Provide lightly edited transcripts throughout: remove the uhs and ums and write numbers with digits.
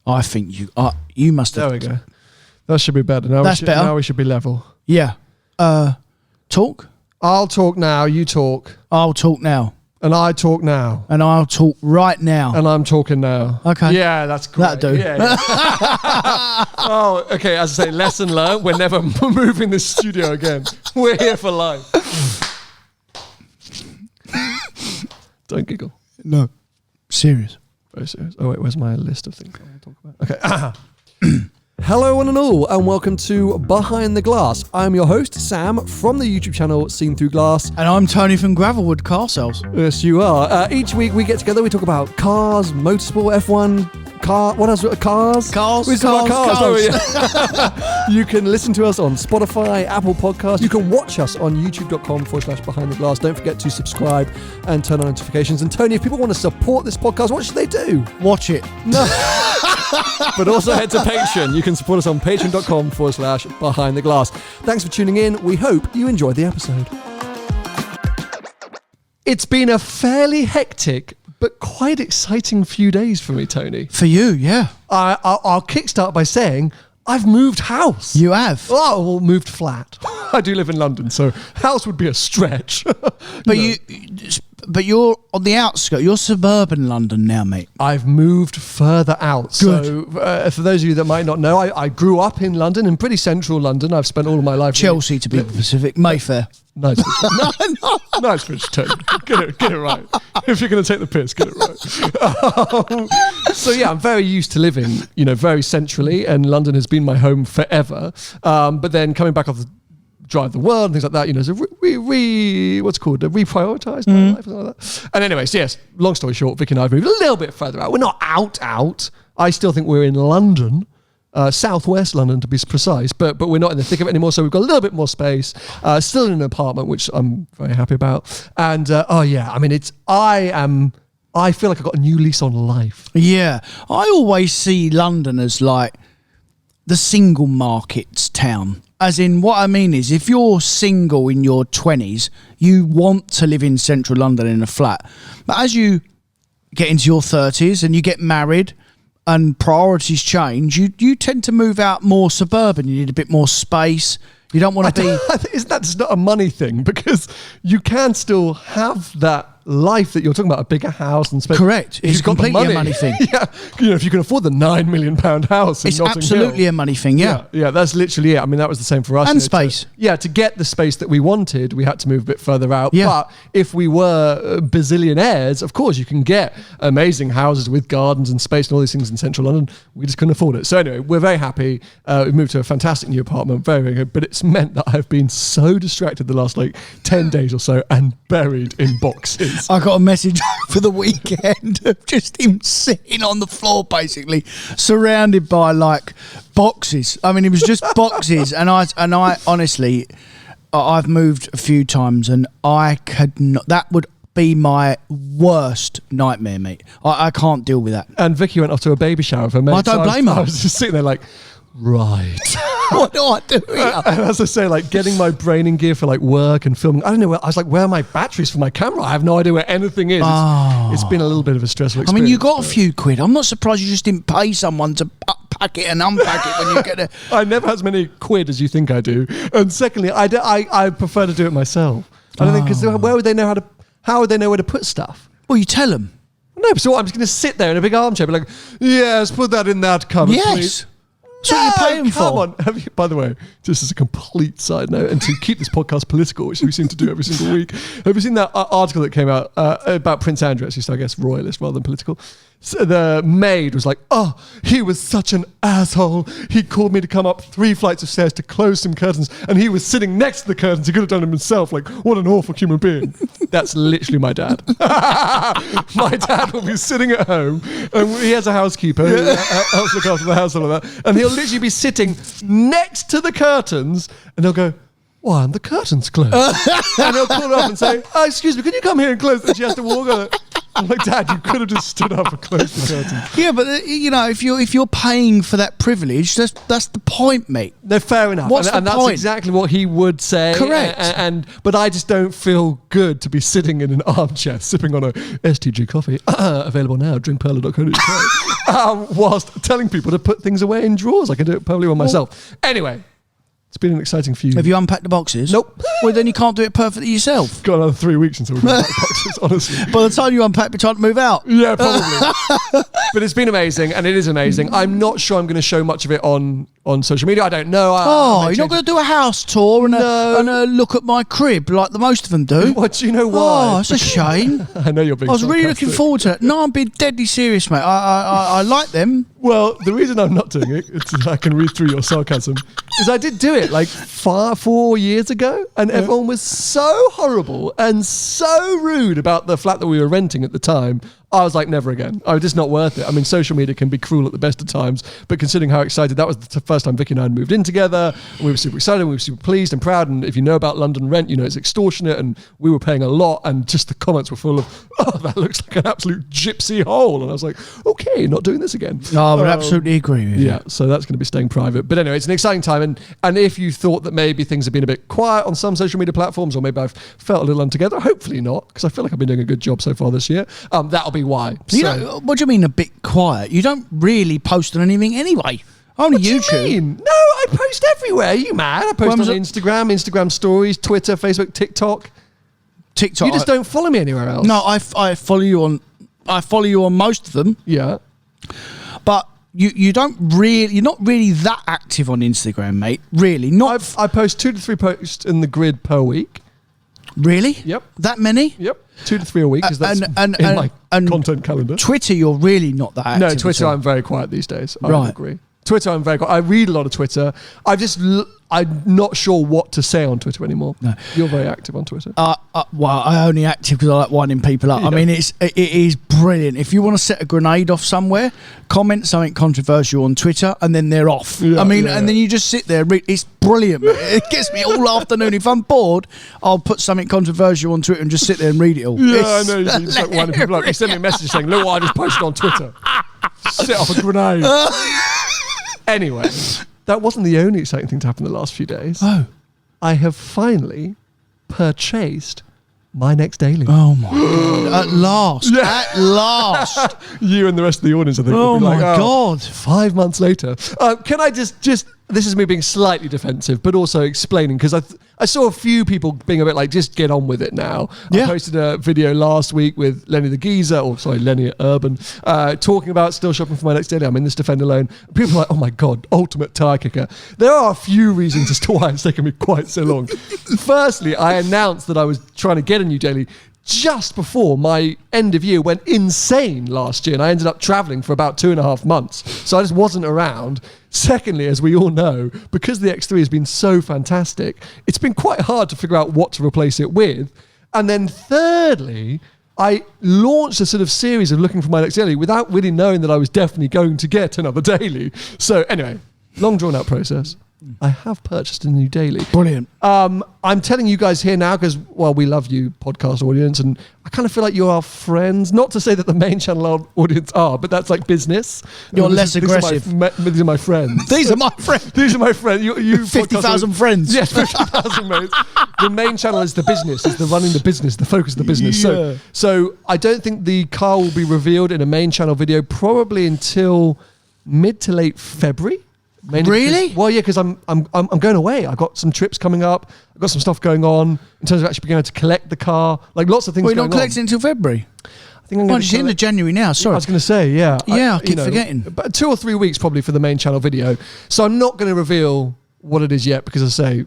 I think you must have. There we go. That should be better. That's better. Now we should be level. Yeah. Talk? I'll talk now, you talk. I'll talk now. And I talk now. And I'll talk right now. And I'm talking now. Okay. Yeah, that's great. That'll do. Yeah. Oh, okay, as I say, lesson learned. We're never moving this studio again. We're here for life. Don't giggle. No. Serious. Very serious. Oh, wait, where's my list of things I want to talk about? Okay. Hello one and all, and welcome to Behind the Glass. I'm your host, Sam, from the YouTube channel Seen Through Glass. And I'm Tony from Gravelwood Car Sales. Yes, you are. Each week we get together, we talk about cars, motorsport, F1, what else? Cars? We talk about cars. You can listen to us on Spotify, Apple Podcasts. You can watch us on youtube.com/Behind the Glass. Don't forget to subscribe and turn on notifications. And Tony, if people want to support this podcast, what should they do? Watch it. No. But also head to Patreon. You can support us on patreon.com/Behind the Glass. Thanks for tuning in. We hope you enjoyed the episode. It's been a fairly hectic but quite exciting few days for me, Tony. For you, yeah. I'll kickstart by saying I've moved house. You have? Oh, well, moved flat. I do live in London, so house would be a stretch. But you're on the outskirts. You're suburban London now, mate. I've moved further out. Good. So for those of you that might not know, I grew up in London, in pretty central London. I've spent all of my life... Chelsea, to be specific. Mayfair. Nice. Nice pitch, Tony. Get it right. If you're going to take the piss, get it right. So yeah, I'm very used to living, very centrally, and London has been my home forever. But then coming back off the drive the world and things like that, so reprioritise my life or something like that. And anyways, yes, long story short, Vicky and I have moved a little bit further out. We're not out. I still think we're in London. Southwest London to be precise, but we're not in the thick of it anymore, so we've got a little bit more space, still in an apartment, which I'm very happy about. And I feel like I've got a new lease on life. Yeah, I always see London as like the single markets town. As in, what I mean is, if you're single in your 20s, you want to live in central London in a flat. But as you get into your 30s and you get married and priorities change, you tend to move out more suburban. You need a bit more space. You don't want to be... Isn't that just not a money thing? Because you can still have that life that you're talking about, a bigger house and space. Correct. It's completely a money thing. Yeah. If you can afford the £9 million house in it's Notting absolutely Hill. A money thing, yeah. Yeah, that's literally it. I mean, that was the same for us. And space. To get the space that we wanted, we had to move a bit further out. Yeah. But if we were bazillionaires, of course, you can get amazing houses with gardens and space and all these things in central London. We just couldn't afford it. So anyway, we're very happy. We've moved to a fantastic new apartment, very, very good. But it's meant that I've been so distracted the last 10 days or so and buried in boxes. I got a message for the weekend of just him sitting on the floor, basically surrounded by boxes. I mean, it was just boxes, and I honestly, I've moved a few times, and I could not. That would be my worst nightmare, mate. I can't deal with that. And Vicky went off to a baby shower for me. I don't blame her. I was just sitting there right. What do I do here? And as I say, getting my brain in gear for work and filming. I don't know. I was where are my batteries for my camera? I have no idea where anything is. It's been a little bit of a stressful experience. I mean, you got a few quid. I'm not surprised you just didn't pay someone to pack it and unpack it when you get it. I never have as many quid as you think I do. And secondly, I prefer to do it myself. I don't think, because where would they know how would they know where to put stuff? Well, you tell them. No, so I'm just going to sit there in a big armchair, be yes, put that in that cupboard, please. That's what you're paying for. Come on. By the way, just as a complete side note, and to keep this podcast political, which we seem to do every single week, have you seen that article that came out about Prince Andrew, actually, so I guess royalist rather than political? So the maid was he was such an asshole. He called me to come up 3 flights of stairs to close some curtains, and he was sitting next to the curtains. He could have done them himself. What an awful human being. That's literally my dad. My dad will be sitting at home, and he has a housekeeper who helps look after the house and all that, and he'll literally be sitting next to the curtains, and he'll go, why aren't the curtains closed? And he'll call her up and say, excuse me, can you come here and close? And she has to walk on it. I'm like, Dad, you could have just stood up and closed the curtain. Yeah, but if you're paying for that privilege, that's the point, mate. No, fair enough. What's and the that's point? exactly what he would say. Correct. But I just don't feel good to be sitting in an armchair sipping on a STG coffee, available now, drinkperla.co.uk, whilst telling people to put things away in drawers. I can do it perfectly well myself. Anyway, it's been an exciting few. Have you unpacked the boxes? Nope. Well, then you can't do it perfectly yourself. Got another 3 weeks until we can unpack boxes, honestly. By the time you unpack, we're trying to move out. Yeah, probably. But it's been amazing, and it is amazing. I'm not sure I'm going to show much of it on social media. I don't know. You're not going to do a house tour and a look at my crib like the most of them do. What, do you know why? Oh, it's a shame. I know you're being I was really looking sarcastic. forward to it. No, I'm being deadly serious, mate. I like them. Well, the reason I'm not doing it, I can read through your sarcasm, is I did do it like 4 years ago, and everyone was so horrible and so rude about the flat that we were renting at the time. I was like, never again. Oh, just not worth it. I mean, social media can be cruel at the best of times, but considering how excited, that was the first time Vicky and I had moved in together, and we were super excited, and we were super pleased and proud, and if you know about London rent, you know it's extortionate, and we were paying a lot, and just the comments were full of, oh, that looks like an absolute gypsy hole, and I was like, okay, not doing this again. No, I would absolutely agree with you. Yeah, so that's going to be staying private. But anyway, it's an exciting time, and if you thought that maybe things have been a bit quiet on some social media platforms, or maybe I've felt a little untogether, hopefully not, because I feel like I've been doing a good job so far this year, that'll be why. What do you mean a bit quiet? You don't really post on anything anyway. Only YouTube. What do you mean? No, I post everywhere. Are you mad? I post on Instagram stories, Twitter, Facebook, TikTok. You just don't follow me anywhere else. No, I follow you on. I follow you on most of them. Yeah, but you're not really that active on Instagram, mate. Really, not. I post 2 to 3 posts in the grid per week. Really? Yep. That many? Yep. 2 to 3 a week, because that's in my content calendar. Twitter, you're really not that active. No, Twitter, I'm very quiet these days. I Right. agree. Twitter, I'm very quiet. I read a lot of Twitter. I'm not sure what to say on Twitter anymore. No. You're very active on Twitter. Well, I only active because I like winding people up. Yeah. I mean, it is brilliant. If you want to set a grenade off somewhere, comment something controversial on Twitter, and then they're off. Yeah, and then you just sit there. It's brilliant. It gets me all afternoon. If I'm bored, I'll put something controversial on Twitter and just sit there and read it all. Yeah, I know. You just like winding people up. You send me a message saying, look what I just posted on Twitter. Set off a grenade. Anyway, that wasn't the only exciting thing to happen in the last few days. Oh. I have finally purchased my next daily. Oh my God. At last. Yeah. At last. You and the rest of the audience, I think. Oh my God. 5 months later. Can I just this is me being slightly defensive, but also explaining, because I saw a few people being a bit like, just get on with it now. Yeah. I posted a video last week with Lenny the Geezer, Lenny Urban, talking about still shopping for my next daily. I'm in this Defender loan. People are like, oh my God, ultimate tire kicker. There are a few reasons as to why it's taken me quite so long. Firstly, I announced that I was trying to get a new daily just before my end of year went insane last year, and I ended up traveling for about 2.5 months. So I just wasn't around. Secondly, as we all know, because the X3 has been so fantastic, it's been quite hard to figure out what to replace it with. And then thirdly, I launched a sort of series of looking for my next daily without really knowing that I was definitely going to get another daily. So anyway, long drawn out process. I have purchased a new daily. Brilliant. I'm telling you guys here now because, well, we love you, podcast audience, and I kind of feel like you're our friends. Not to say that the main channel audience are, but that's like business. You're less aggressive. These are my friends. These are my friends. These are my friends. You 50,000 friends. Yes, 50,000 mates. The main channel is the business, is the running the business, the focus of the business. Yeah. So I don't think the car will be revealed in a main channel video probably until mid to late February. Really? Well, yeah, because I'm going away. I've got some trips coming up. I've got some stuff going on in terms of actually being able to collect the car. Like lots of things going on. Well, you're not collecting until February? I think I'm going to... It's the end of January now, sorry. I was going to say, yeah. Yeah, I keep forgetting. But 2 or 3 weeks probably for the main channel video. So I'm not going to reveal what it is yet because, as I say,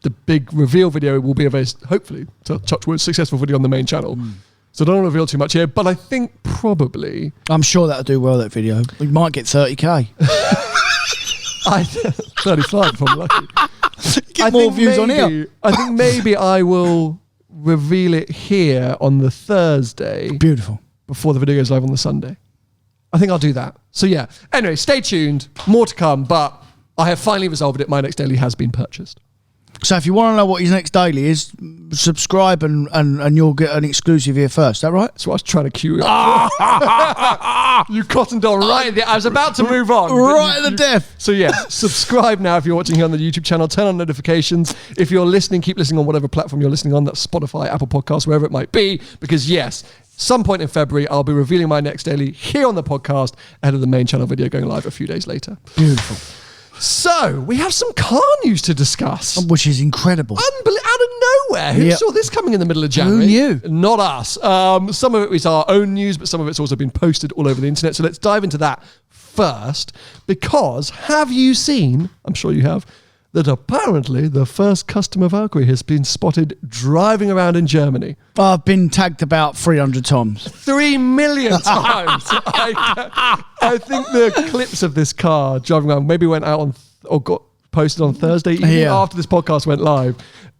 the big reveal video will be a very, hopefully, touch wood, successful video on the main channel. So I don't want to reveal too much here, but I think probably... I'm sure that'll do well, that video. We might get 30k. 35 if I'm lucky. Get more views on here. I think maybe I will reveal it here on the Thursday. Beautiful. Before the video goes live on the Sunday. I think I'll do that. So yeah. Anyway, stay tuned. More to come, but I have finally resolved it. My next daily has been purchased. So if you want to know what his next daily is, subscribe and you'll get an exclusive here first. Is that right? That's what I was trying to cue you up. You cottoned on right there. I was about to move on. Right at the death. So yes, subscribe now if you're watching here on the YouTube channel. Turn on notifications. If you're listening, keep listening on whatever platform you're listening on. That's Spotify, Apple Podcasts, wherever it might be. Because yes, some point in February, I'll be revealing my next daily here on the podcast ahead of the main channel video going live a few days later. Beautiful. So, we have some car news to discuss. Which is incredible. Out of nowhere. Who saw this coming in the middle of January? Who knew? Not us. Some of it is our own news, but some of it's also been posted all over the internet. So let's dive into that first. Because have you seen, I'm sure you have, that apparently the first customer Valkyrie has been spotted driving around in Germany? I've been tagged about 300 times. 3 million times. I think the clips of this car driving around maybe went out on or got posted on Thursday evening after this podcast went live.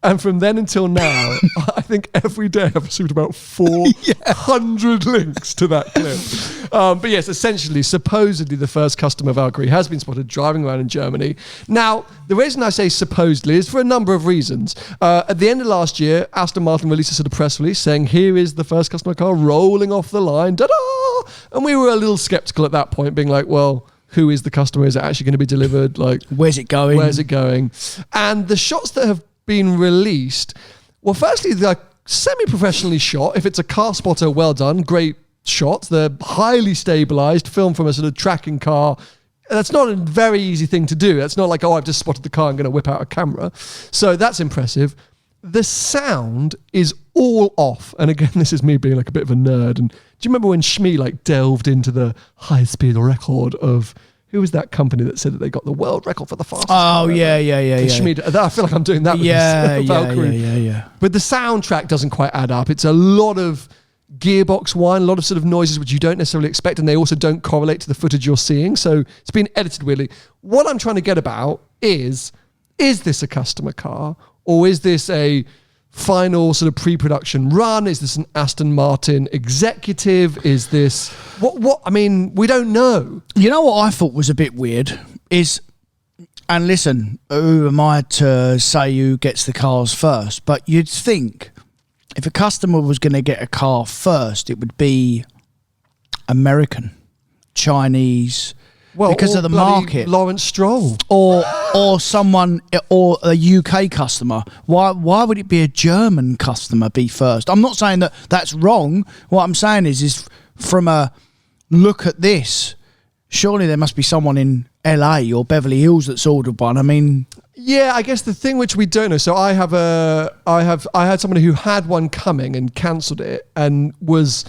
And from then until now, I think every day I've received about 400 links to that clip. But yes, essentially, supposedly the first customer Valkyrie has been spotted driving around in Germany. Now, the reason I say supposedly is for a number of reasons. At the end of last year, Aston Martin released a sort of press release saying, here is the first customer car rolling off the line. Ta-da! And we were a little skeptical at that point, being like, well, who is the customer? Is it actually going to be delivered? Like, where's it going? And the shots that have been released, well, firstly, they're semi-professionally shot. If it's a car spotter, well done, great shots. They're highly stabilized, filmed from a sort of tracking car. That's not a very easy thing to do. That's not like, oh, I've just spotted the car, I'm going to whip out a camera. So that's impressive. The sound is all off. And again, this is me being like a bit of a nerd. And do you remember when Shmee like delved into the high-speed record of... Who was that company that said that they got the world record for the fastest? Oh, yeah. Shmee, I feel like I'm doing that with this Valkyrie. Yeah. But the soundtrack doesn't quite add up. It's a lot of gearbox whine, a lot of sort of noises which you don't necessarily expect, and they also don't correlate to the footage you're seeing. So it's been edited weirdly. What I'm trying to get about is this a customer car, or is this a final sort of pre-production run? Is this an Aston Martin executive? Is this what I mean, we don't know. You know what I thought was a bit weird is, and listen, who am I to say who gets the cars first, but you'd think if a customer was going to get a car first, it would be American, Chinese, because of the market. Lawrence Stroll. Or someone, or a UK customer. Why would it be a German customer be first? I'm not saying that that's wrong. What I'm saying is from a look at this, surely there must be someone in LA or Beverly Hills that's ordered one. I mean... Yeah, I guess the thing which we don't know. So I had somebody who had one coming and cancelled it and was,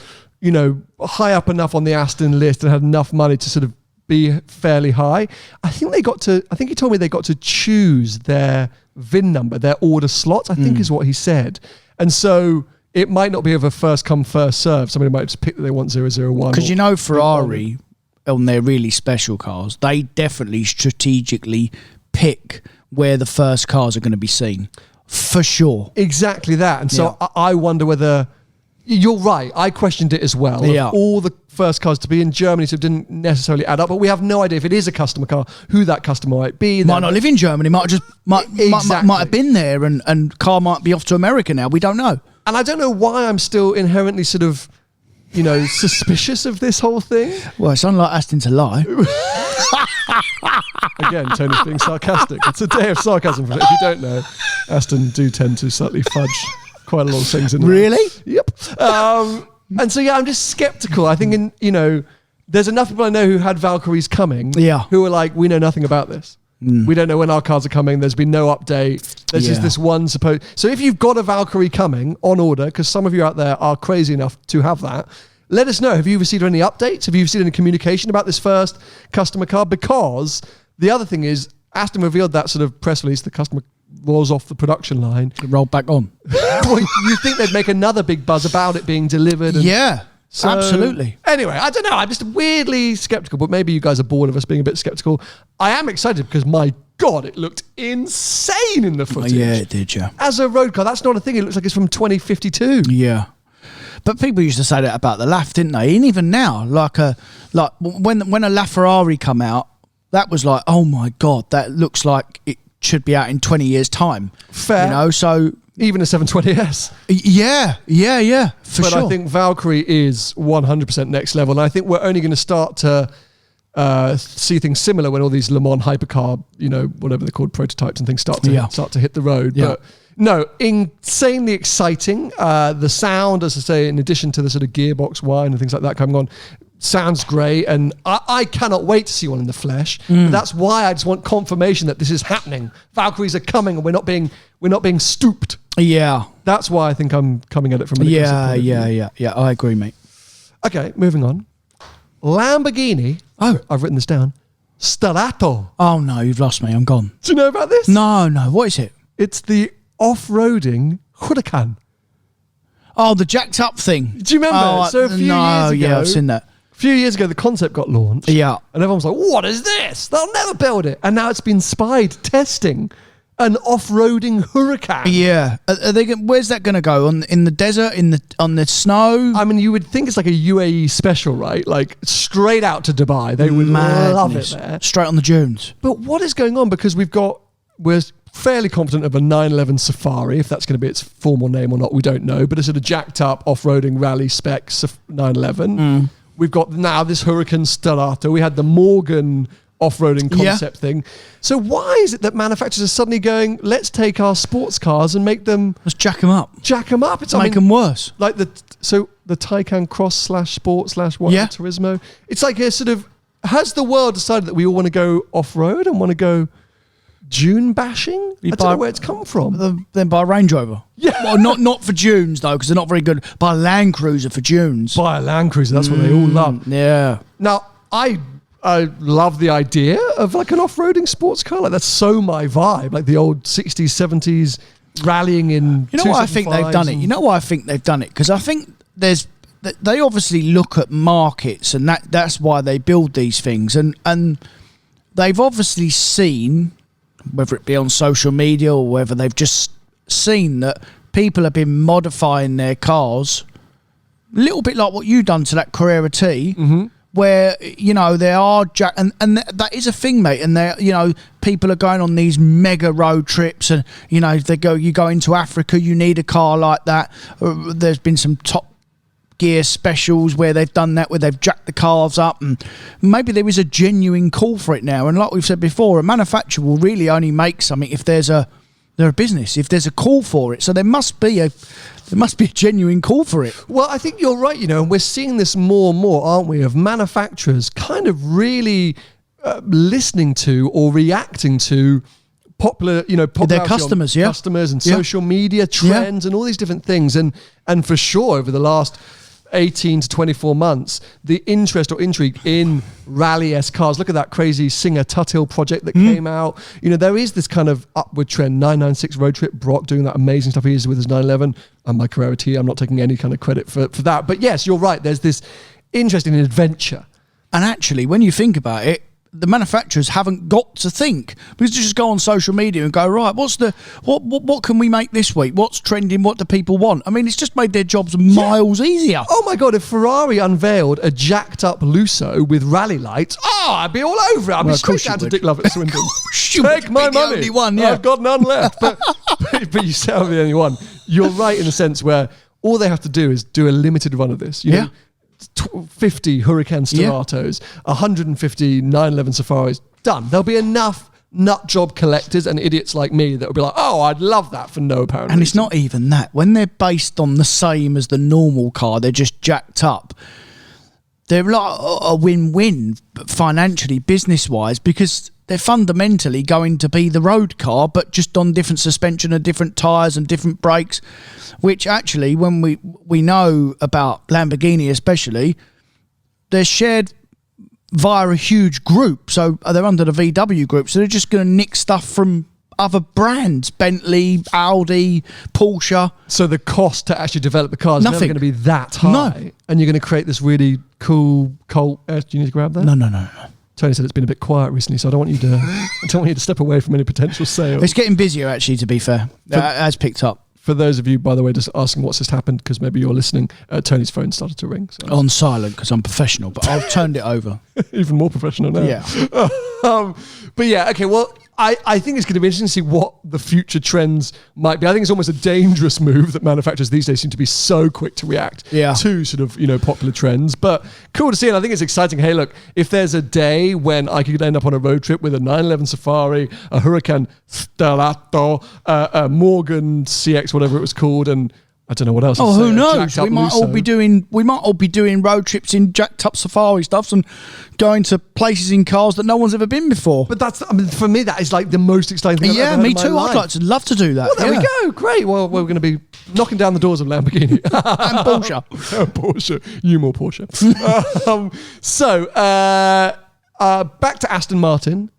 high up enough on the Aston list and had enough money to sort of be fairly high. I think he told me they got to choose their VIN number, their order slots, I think is what he said. And so it might not be of a first come, first serve. Somebody might just pick that they want 001. Because Ferrari, on their really special cars, they definitely strategically pick where the first cars are going to be seen. For sure. Exactly that. And so I wonder whether... You're right. I questioned it as well. Yeah. All the first cars to be in Germany so it didn't necessarily add up, but we have no idea if it is a customer car, who that customer might be. Might not live in Germany. Might have been there, and car might be off to America now. We don't know. And I don't know why I'm still inherently sort of, suspicious of this whole thing. Well, it's unlike Aston to lie. Again, Tony's being sarcastic. It's a day of sarcasm. If you don't know, Aston do tend to slightly fudge quite a lot of things in there. Really? Yep. And so, I'm just skeptical. I think, there's enough people I know who had Valkyries coming who are like, we know nothing about this. We don't know when our cars are coming. There's been no update. There's just this one supposed... So if you've got a Valkyrie coming on order, because some of you out there are crazy enough to have that, let us know. Have you received any updates? Have you received any communication about this first customer car? Because the other thing is, Aston revealed that sort of press release, the customer rolls off the production line. It rolled back on. Well, you think they'd make another big buzz about it being delivered? So, absolutely. Anyway, I don't know. I'm just weirdly skeptical, but maybe you guys are bored of us being a bit skeptical. I am excited because, my God, it looked insane in the footage. Yeah, it did, yeah. As a road car, that's not a thing. It looks like it's from 2052. Yeah. But people used to say that about the LAF, didn't they? And even now, like when a LaFerrari come out, that was like, oh my God, that looks like it should be out in 20 years' time. Fair. You know, so... Even a 720S. Yeah, for but sure. I think Valkyrie is 100% next level. And I think we're only going to start to see things similar when all these Le Mans hypercar, you know, whatever they're called, prototypes and things start to hit the road. Yeah. But no, insanely exciting. The sound, as I say, in addition to the sort of gearbox whine and things like that coming on, sounds great. And I cannot wait to see one in the flesh. But that's why I just want confirmation that this is happening. Valkyries are coming and we're not being stooped. Yeah. That's why I think I'm coming at it from an aggressive point of view. Yeah. I agree, mate. Okay, moving on. Lamborghini. Oh, I've written this down. Sterrato. Oh no, you've lost me. I'm gone. Do you know about this? No. What is it? It's the off-roading Huracan. Oh, the jacked up thing. Do you remember? So a few years ago, yeah, I've seen that. A few years ago, the concept got launched. Yeah. And everyone was like, what is this? They'll never build it. And now it's been spied testing an off-roading Huracan. Yeah. Are they? Where's that going to go? In the desert? On the snow? I mean, you would think it's like a UAE special, right? Like straight out to Dubai. They would love it there. Straight on the dunes. But what is going on? Because we're fairly confident of a 911 Safari, if that's going to be its formal name or not, we don't know. But a sort of jacked up off-roading rally spec 911. We've got now this Huracan Sterrato. We had the Morgan off-roading concept thing. So why is it that manufacturers are suddenly going, let's take our sports cars and make them... Let's jack them up. It's make them worse. Like the Taycan Cross /Sport Turismo. It's like a sort of... Has the world decided that we all want to go off-road and want to go dune bashing? I don't know where it's come from. Then buy a Range Rover. Yeah. Well, not for dunes, though, because they're not very good. Buy a Land Cruiser for dunes. Buy a Land Cruiser. That's what they all love. Yeah. Now, I love the idea of like an off-roading sports car. Like that's so my vibe. Like the old 60s, 70s rallying in. You know why I think they've done it? You know why I think they've done it? Because I think they obviously look at markets, and that's why they build these things. And they've obviously seen, whether it be on social media or whether they've just seen that people have been modifying their cars, a little bit like what you've done to that Carrera T. Where, you know, there are and that is a thing, mate. And there, you know, people are going on these mega road trips, and you know, you go into Africa, you need a car like that. There's been some Top Gear specials where they've done that, where they've jacked the cars up, and maybe there is a genuine call for it now. And like we've said before, a manufacturer will really only make something if they're a business, if there's a call for it. So there must be a genuine call for it. Well, I think you're right, you know, and we're seeing this more and more, aren't we, of manufacturers kind of really listening to or reacting to popular their customers, customers and social media trends and all these different things. And for sure, over the last 18 to 24 months, the interest or intrigue in rally-esque cars. Look at that crazy Singer Tuthill project that came out. You know, there is this kind of upward trend. 996 Road Trip, Brock doing that amazing stuff he is with his 911 and my Carrera T. I'm not taking any kind of credit for that. But yes, you're right. There's this interest in adventure. And actually, when you think about it, the manufacturers haven't got to think, because they just go on social media and go, right, what can we make this week? What's trending? What do people want? I mean, it's just made their jobs miles easier. Oh my God, if Ferrari unveiled a jacked up Lusso with rally lights, I'd be all over it. I'd be straight down to Dick Lovett Swindon. Take my money. Only one, I've got none left. But you say I'm the only one. You're right in a sense where all they have to do is do a limited run of this. You know, 50 Huracan Sterratos, 150 911 Safaris, done. There'll be enough nut job collectors and idiots like me that will be like, oh, I'd love that for no apparent reason. And it's not even that. When they're based on the same as the normal car, they're just jacked up. They're like a win-win financially, business-wise, because they're fundamentally going to be the road car, but just on different suspension and different tyres and different brakes, which actually, when we know about Lamborghini especially, they're shared via a huge group. So they're under the VW group, so they're just going to nick stuff from other brands, Bentley, Audi, Porsche. So the cost to actually develop the car is never going to be that high. No. And you're going to create this really cool cult. Do you need to grab that? No. Tony said it's been a bit quiet recently, so I don't want you to step away from any potential sales. It's getting busier, actually, to be fair. It has picked up. For those of you, by the way, just asking what's just happened, because maybe you're listening, Tony's phone started to ring. So. On silent, because I'm professional, but I've turned it over. Even more professional now. Yeah. But yeah, okay, well, I think it's going to be interesting to see what the future trends might be. I think it's almost a dangerous move that manufacturers these days seem to be so quick to react to sort of, popular trends. But cool to see, and I think it's exciting. Hey, look, if there's a day when I could end up on a road trip with a 911 Safari, a Huracan Sterrato, a Morgan CX, whatever it was called, and I don't know what else. Oh, who knows? We might all be doing road trips in jacked up Safari stuffs and going to places in cars that no one's ever been before. But for me, that is like the most exciting thing. Yeah, me too. I'd love to do that. Well, there we go. Great. Well, we're going to be knocking down the doors of Lamborghini and Porsche. Porsche. You more Porsche. Back to Aston Martin.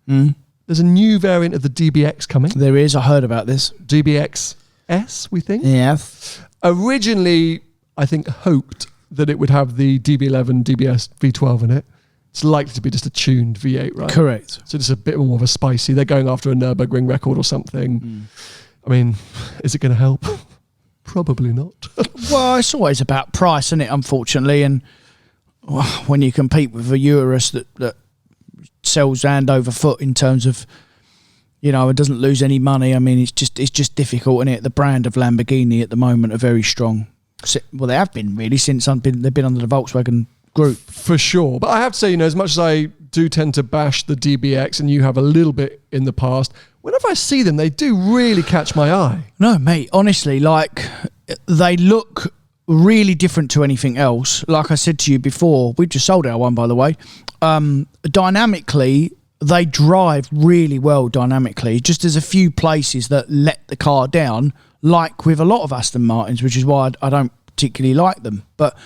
There's a new variant of the DBX coming. There is. I heard about this. DBX S, we think. Yes. Originally, I think, hoped that it would have the DB11 DBS V12 in it. It's likely to be just a tuned V8, right? Correct. So just a bit more of a spicy. They're going after a Nürburgring record or something. I mean, is it going to help? Probably not. Well, it's always about price, isn't it, unfortunately? And when you compete with a Urus that sells hand over foot in terms of, it doesn't lose any money. I mean, it's just difficult, isn't it? The brand of Lamborghini at the moment are very strong. Well, they have been really since they've been under the Volkswagen group. For sure. But I have to say, as much as I do tend to bash the DBX, and you have a little bit in the past, whenever I see them, they do really catch my eye. No, mate, honestly, they look really different to anything else. Like I said to you before, we've just sold our one, by the way. Dynamically, they drive really well dynamically. Just there's a few places that let the car down, like with a lot of Aston Martins, which is why I don't particularly like them. But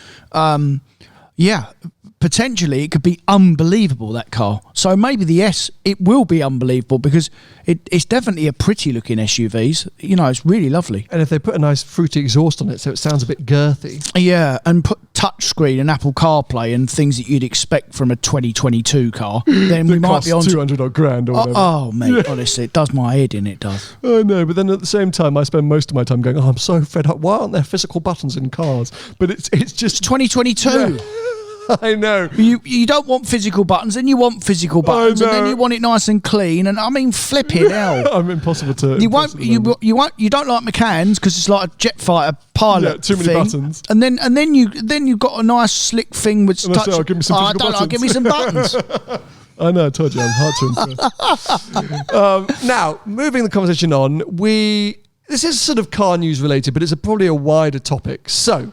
potentially it could be unbelievable, that car. So maybe the S, it will be unbelievable because it's definitely a pretty looking SUV. It's really lovely. And if they put a nice fruity exhaust on it so it sounds a bit girthy. Yeah, and put touchscreen and Apple CarPlay and things that you'd expect from a 2022 car, then we might be on 200 odd grand or whatever. Oh, mate, honestly, it does my head in, it does. I know, but then at the same time, I spend most of my time going, I'm so fed up. Why aren't there physical buttons in cars? But it's just... It's 2022. Yeah. I know. You don't want physical buttons, and you want physical buttons, and then you want it nice and clean. And I mean, flipping hell. I'm impossible to. You don't like McCann's because it's like a jet fighter pilot. Yeah, too many buttons. And then you've got a nice slick thing with touch. I say, give me some physical buttons. Give me some buttons. I know. I told you, I'm hard to impress. Now, moving the conversation on, this is sort of car news related, but it's probably a wider topic. So.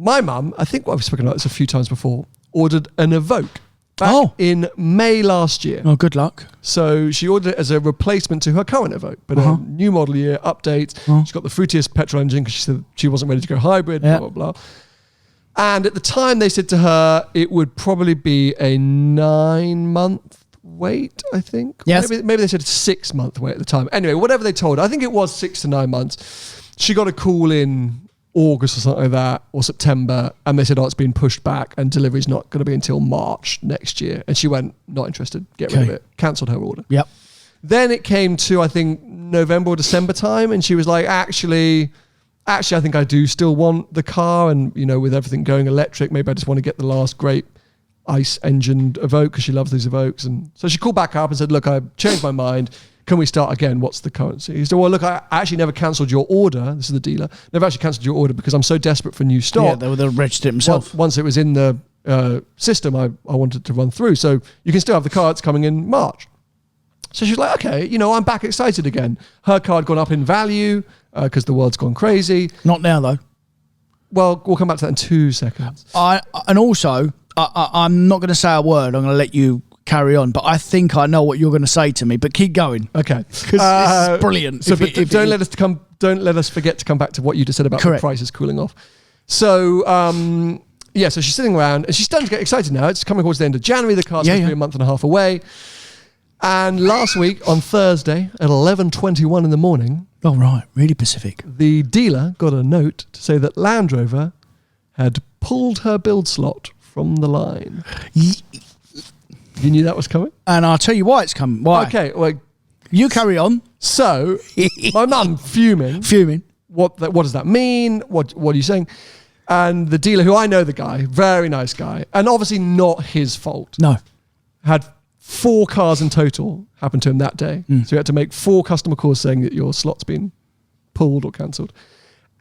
My mum, I think I've spoken about this a few times before, ordered an Evoque back in May last year. Oh, good luck. So she ordered it as a replacement to her current Evoque, but a new model year update. She's got the fruitiest petrol engine because she said she wasn't ready to go hybrid, blah, blah, blah. And at the time they said to her it would probably be a 9-month wait, I think. Yes. Maybe they said a 6-month wait at the time. Anyway, whatever they told her, I think it was 6 to 9 months. She got a call in August or something like that, or September, and they said, it's been pushed back and delivery's not going to be until March next year. And she went, not interested, get rid of it, cancelled her order. Yep. Then it came to, I think, November or December time, and she was like, actually, I think I do still want the car, and, with everything going electric, maybe I just want to get the last great ICE-engined Evoque, because she loves these Evoques. And so she called back up and said, look, I've changed my mind. Can we start again? What's the currency? He said, well, look, I actually never cancelled your order. This is the dealer. Never actually cancelled your order because I'm so desperate for new stock. Yeah, they registered it themselves. Once it was in the system, I wanted to run through. So you can still have the car. It's coming in March. So she's like, okay, I'm back excited again. Her car had gone up in value because the world's gone crazy. Not now, though. Well, we'll come back to that in 2 seconds. I'm not going to say a word. I'm going to let you carry on, but I think I know what you're going to say to me, but keep going. Okay. Because this is brilliant. So don't let us forget to come back to what you just said about the prices cooling off. So so she's sitting around and she's starting to get excited now. It's coming towards the end of January. The car's going to be a month and a half away. And last week on Thursday at 11:21 in the morning. Oh, right. Really Pacific. The dealer got a note to say that Land Rover had pulled her build slot from the line. You knew that was coming? And I'll tell you why it's coming. Why? Okay, well... You carry on. So, my mum fuming. What does that mean? What are you saying? And the dealer, who I know the guy, very nice guy, and obviously not his fault. No. Had 4 cars in total happened to him that day. So he had to make 4 customer calls saying that your slot's been pulled or cancelled.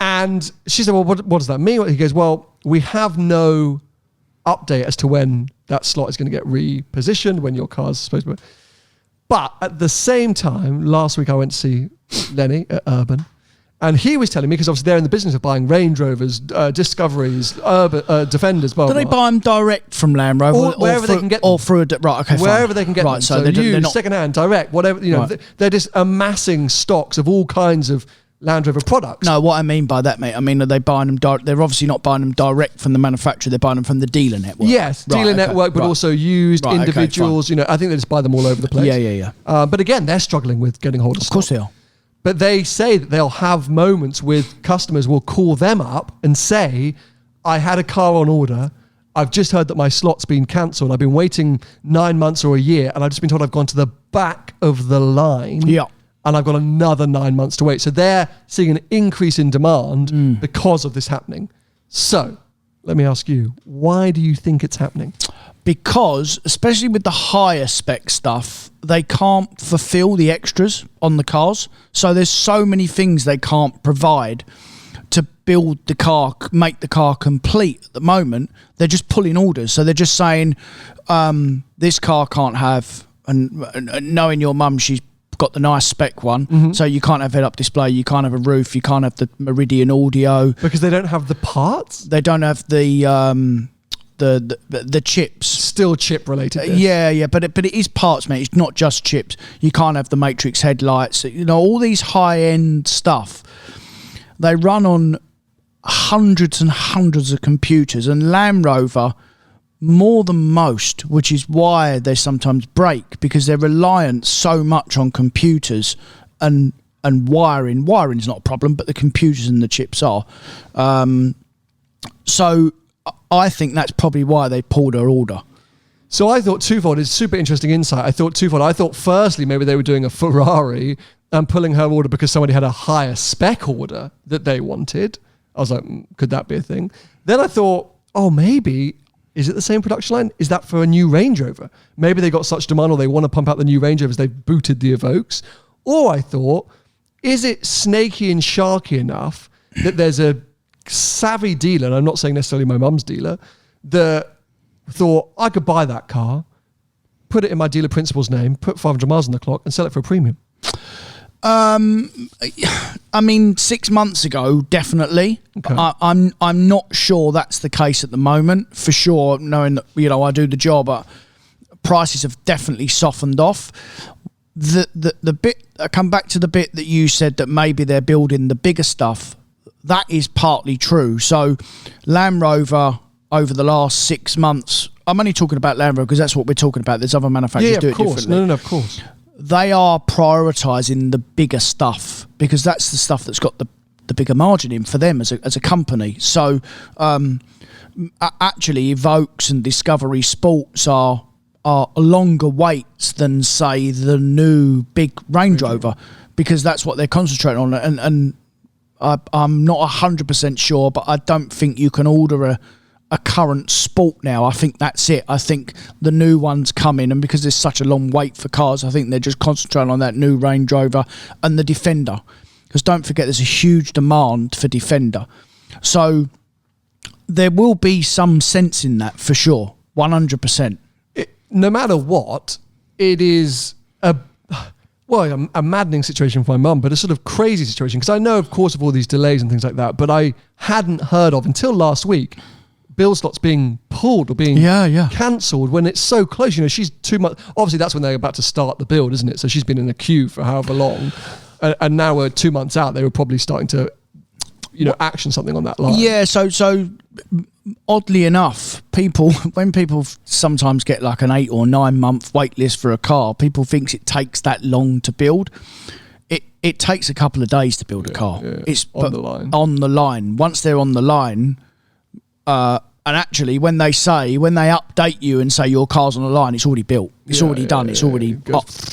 And she said, well, what does that mean? He goes, well, we have no update as to when that slot is going to get repositioned, when your car's supposed to be. But at the same time, last week I went to see Lenny at Urban, and he was telling me, because obviously they're in the business of buying Range Rovers, Discoveries, Defenders, blah, Do blah, they buy them direct from Land Rover? Or wherever they can get them. Or through right, okay, wherever fine. they can get right, them. So they're not second-hand, direct, whatever, Right. They're just amassing stocks of all kinds of Land Rover products. No, what I mean by that, mate, I mean, are they buying them they're obviously not buying them direct from the manufacturer, they're buying them from the dealer network. Yes, Right, dealer okay, network, but right. also used Right, okay, individuals. I think they just buy them all over the place. Yeah. But again, they're struggling with getting hold of stock. Of course they are. But they say that they'll have moments with customers will call them up and say, I had a car on order. I've just heard that my slot's been cancelled. I've been waiting 9 months or a year, and I've just been told I've gone to the back of the line. Yeah. And I've got another 9 months to wait. So they're seeing an increase in demand because of this happening. So let me ask you, why do you think it's happening? Because, especially with the higher spec stuff, they can't fulfill the extras on the cars. So there's so many things they can't provide to build the car, make the car complete at the moment. They're just pulling orders. So they're just saying, this car can't have, and knowing your mum, she's got the nice spec one, so you can't have head-up display, you can't have a roof, you can't have the Meridian audio. Because they don't have the parts? They don't have the chips. Still chip related. Yeah, but it is parts, mate. It's not just chips. You can't have the Matrix headlights. All these high-end stuff. They run on hundreds and hundreds of computers, and Land Rover, more than most, which is why they sometimes break, because they're reliant so much on computers and wiring. Wiring's not a problem, but the computers and the chips are. So I think that's probably why they pulled her order. So I thought twofold. It's super interesting insight. I thought firstly maybe they were doing a Ferrari and pulling her order because somebody had a higher spec order that they wanted. I was like, could that be a thing? Then I thought, maybe, is it the same production line? Is that for a new Range Rover? Maybe they got such demand or they want to pump out the new Range Rovers, they've booted the Evokes. Or I thought, is it snaky and sharky enough that there's a savvy dealer, and I'm not saying necessarily my mum's dealer, that thought I could buy that car, put it in my dealer principal's name, put 500 miles on the clock and sell it for a premium? I mean, 6 months ago, definitely. Okay. I'm not sure that's the case at the moment, for sure, knowing that, I do the job. Prices have definitely softened off. The bit, I come back to the bit that you said that maybe they're building the bigger stuff. That is partly true. So Land Rover over the last 6 months, I'm only talking about Land Rover because that's what we're talking about. There's other manufacturers do it differently. No, of course. They are prioritising the bigger stuff because that's the stuff that's got the bigger margin in for them as a company. So actually Evokes and Discovery Sports are longer waits than, say, the new big Range Rover, because that's what they're concentrating on. And I'm not 100% sure, but I don't think you can order a current Sport now. I think that's it. I think the new one's coming, and because there's such a long wait for cars, I think they're just concentrating on that new Range Rover and the Defender, because don't forget there's a huge demand for Defender. So there will be some sense in that for sure, 100%. No matter what, it is a maddening situation for my mum, but a sort of crazy situation, because I know, of course, of all these delays and things like that, but I hadn't heard of until last week build slots being pulled or being cancelled when it's so close. She's 2 months. Obviously, that's when they're about to start the build, isn't it? So she's been in a queue for however long, and now we're 2 months out. They were probably starting to, action something on that line. Yeah. So oddly enough, when people sometimes get like an 8 or 9 month wait list for a car, people think it takes that long to build. It takes a couple of days to build a car. Yeah. It's on the line. On the line. Once they're on the line, and actually when they update you and say your car's on the line, it's already built. It's already done. It's already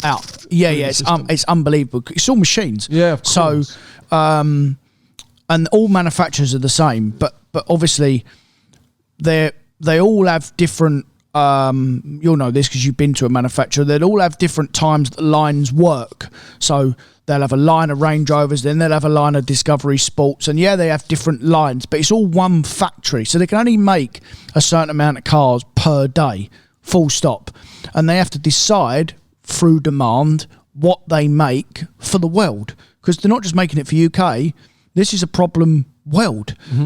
out. Yeah. It's unbelievable. It's all machines. Yeah, of course. So, and all manufacturers are the same, but obviously they all have different you'll know this because you've been to a manufacturer, they'll all have different times that the lines work. So they'll have a line of Range Rovers, then they'll have a line of Discovery Sports, and they have different lines, but it's all one factory. So they can only make a certain amount of cars per day, full stop. And they have to decide through demand what they make for the world, because they're not just making it for UK. This is a problem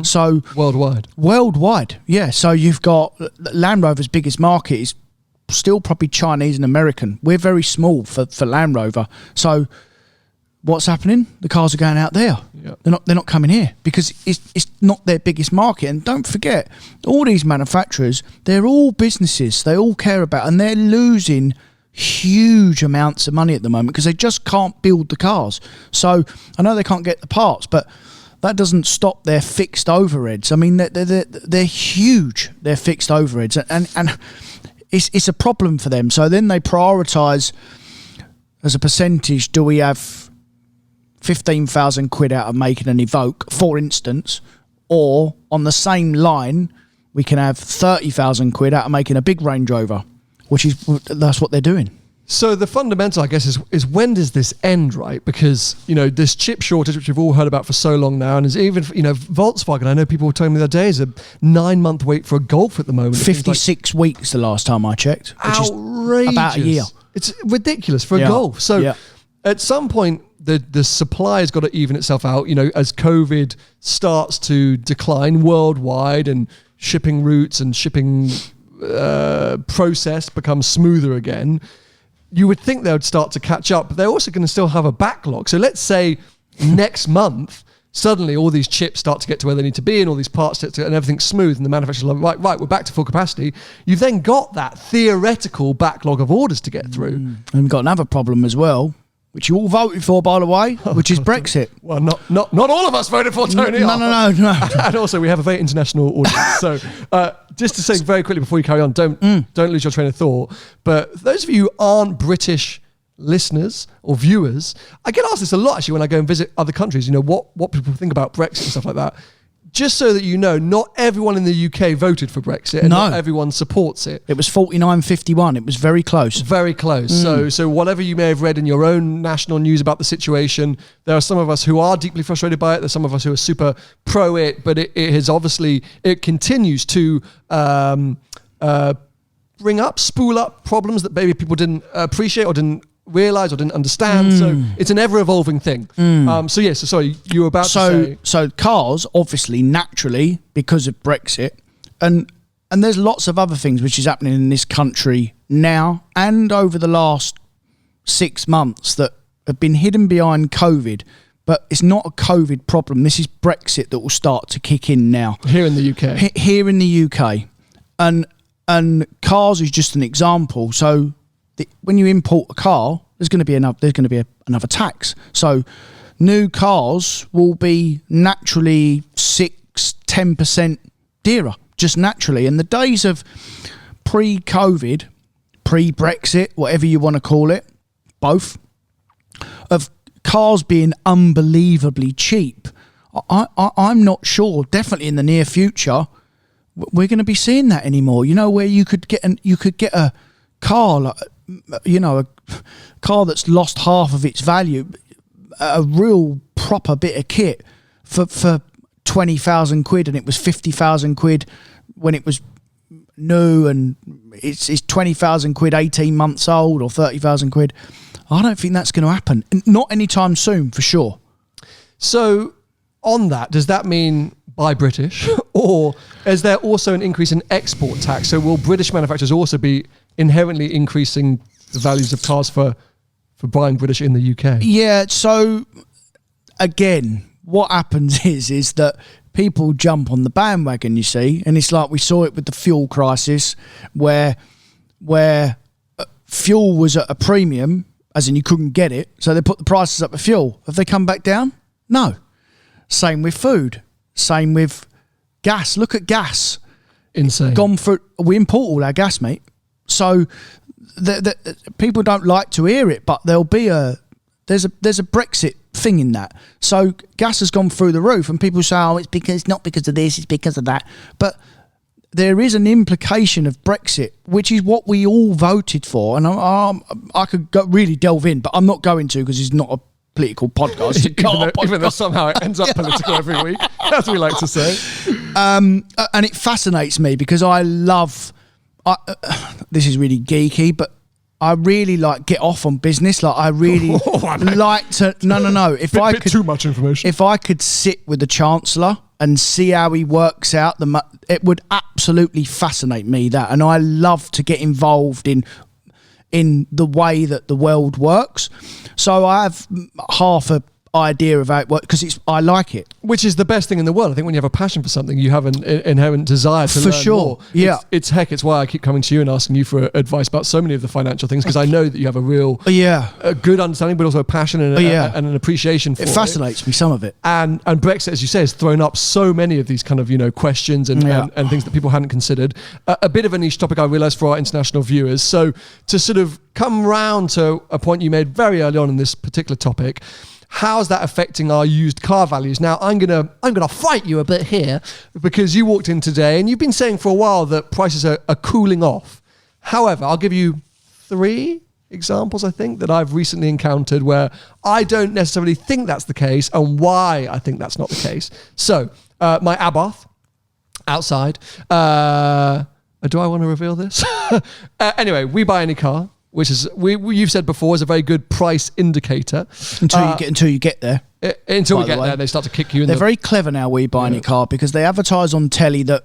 So worldwide, yeah. So you've got Land Rover's biggest market is still probably Chinese and American. We're very small for Land Rover. So what's happening? The cars are going out there. Yep. They're not coming here because it's not their biggest market. And don't forget, all these manufacturers, they're all businesses. They all care about, and they're losing huge amounts of money at the moment because they just can't build the cars. So I know they can't get the parts, but that doesn't stop their fixed overheads. I mean, they're huge. They're fixed overheads, and it's a problem for them. So then they prioritise as a percentage. Do we have 15,000 quid out of making an Evoque, for instance, or on the same line we can have 30,000 quid out of making a big Range Rover, that's what they're doing. So the fundamental, I guess, is when does this end, right? Because, this chip shortage, which we've all heard about for so long now, and is even, Volkswagen, I know people were telling me the other day, is a 9-month wait for a Golf at the moment. 56 weeks the last time I checked, which outrageous. is about a year. It's ridiculous for a Golf. So at some point, the supply has got to even itself out, as COVID starts to decline worldwide and shipping routes and shipping process becomes smoother again. You would think they would start to catch up, but they're also going to still have a backlog. So let's say next month, suddenly all these chips start to get to where they need to be and all these parts and everything's smooth and the manufacturer's like, right, we're back to full capacity. You've then got that theoretical backlog of orders to get through. And we've got another problem as well, which you all voted for, by the way, which is Brexit. Well, not all of us voted for Tony. No. And also, we have a very international audience. So, just to say very quickly before you carry on, don't lose your train of thought. But those of you who aren't British listeners or viewers, I get asked this a lot actually when I go and visit other countries. What people think about Brexit and stuff like that. Just so that you know, not everyone in the UK voted for Brexit, and not everyone supports it. It was 49-51. It was very close. Very close. So whatever you may have read in your own national news about the situation, there are some of us who are deeply frustrated by it. There's some of us who are super pro it, but it has obviously, it continues to spool up problems that maybe people didn't appreciate or didn't realize or didn't understand. So it's an ever-evolving thing. Sorry, you were about to say. So cars, obviously, naturally, because of Brexit, and there's lots of other things which is happening in this country now and over the last 6 months that have been hidden behind COVID, but it's not a COVID problem. This is Brexit that will start to kick in now. Here in the UK. Here in the UK. And cars is just an example. So when you import a car, there's going to be another tax. So new cars will be naturally 6-10% dearer, just naturally. And the days of pre-COVID, pre-Brexit, whatever you want to call it, both, of cars being unbelievably cheap, I'm not sure. Definitely in the near future, we're going to be seeing that anymore. Where you could get a car, a car that's lost half of its value, a real proper bit of kit for 20,000 quid, and it was 50,000 quid when it was new, and it's 20,000 quid 18 months old, or 30,000 quid. I don't think that's going to happen. Not anytime soon, for sure. So on that, does that mean buy British, or is there also an increase in export tax? So will British manufacturers also be inherently increasing the values of cars for buying British in the UK? Yeah, so again, what happens is that people jump on the bandwagon, you see, and it's like we saw it with the fuel crisis where fuel was at a premium, as in you couldn't get it, so they put the prices up for fuel. Have they come back down? No. Same with food. Same with gas. Look at gas. Insane. We import all our gas, mate. So the people don't like to hear it, but there's a Brexit thing in that. So gas has gone through the roof, and people say, it's not because of this, it's because of that. But there is an implication of Brexit, which is what we all voted for. And I could really delve in, but I'm not going to because it's not a political podcast. It's a car podcast. Even though somehow it ends up political every week, as we like to say. And it fascinates me because I love... this is really geeky, but I really get off on business. Like, I really like to... No. If I could... too much information. If I could sit with the Chancellor and see how he works out, it would absolutely fascinate me, that. And I love to get involved in the way that the world works. So I have half a idea of how it works because I like it. Which is the best thing in the world. I think when you have a passion for something, you have an inherent desire to learn more. Yeah. It's why I keep coming to you and asking you for advice about so many of the financial things, because I know that you have a real a good understanding, but also a passion and an appreciation for it. It fascinates me, some of it. And Brexit, as you say, has thrown up so many of these kind of, questions and things that people hadn't considered. A bit of a niche topic, I realise, for our international viewers. So to sort of come round to a point you made very early on in this particular topic, how's that affecting our used car values? Now, I'm gonna fight you a bit here, because you walked in today and you've been saying for a while that prices are cooling off. However, I'll give you 3 examples, I think, that I've recently encountered where I don't necessarily think that's the case and why I think that's not the case. So, my Abarth outside. Do I want to reveal this? Anyway, We Buy Any Car, which is you've said before is a very good price indicator until you get there. Until we get there, they start to kick you in. They're very clever now, We Buy Any Car, because they advertise on telly that